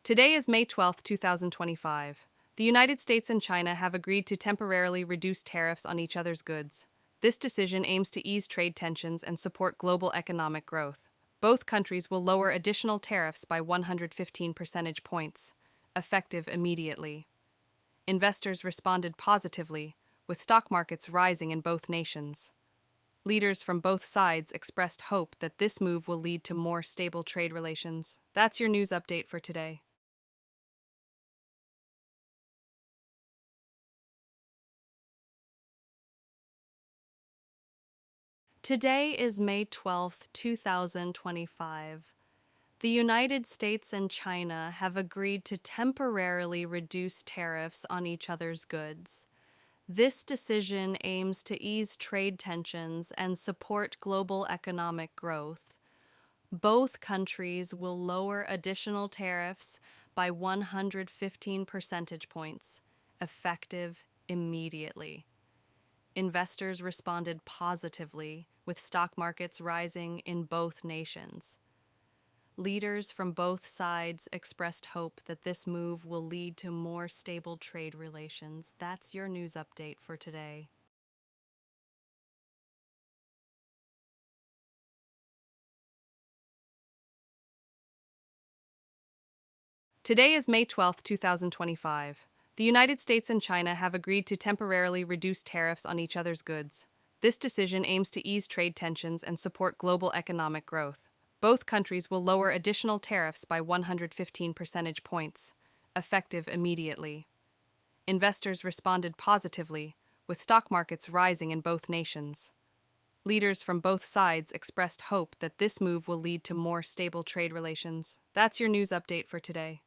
Today is May 12th, 2025. The United States and China have agreed to temporarily reduce tariffs on each other's goods. This decision aims to ease trade tensions and support global economic growth. Both countries will lower additional tariffs by 115 percentage points, effective immediately. Investors responded positively, with stock markets rising in both nations. Leaders from both sides expressed hope that this move will lead to more stable trade relations. That's your news update for today. Today is May 12th, 2025. The United States and China have agreed to temporarily reduce tariffs on each other's goods. This decision aims to ease trade tensions and support global economic growth. Both countries will lower additional tariffs by 115 percentage points, effective immediately. Investors responded positively, with stock markets rising in both nations. Leaders from both sides expressed hope that this move will lead to more stable trade relations. That's your news update for today. Today is May 12th, 2025. The United States and China have agreed to temporarily reduce tariffs on each other's goods. This decision aims to ease trade tensions and support global economic growth. Both countries will lower additional tariffs by 115 percentage points, effective immediately. Investors responded positively, with stock markets rising in both nations. Leaders from both sides expressed hope that this move will lead to more stable trade relations. That's your news update for today.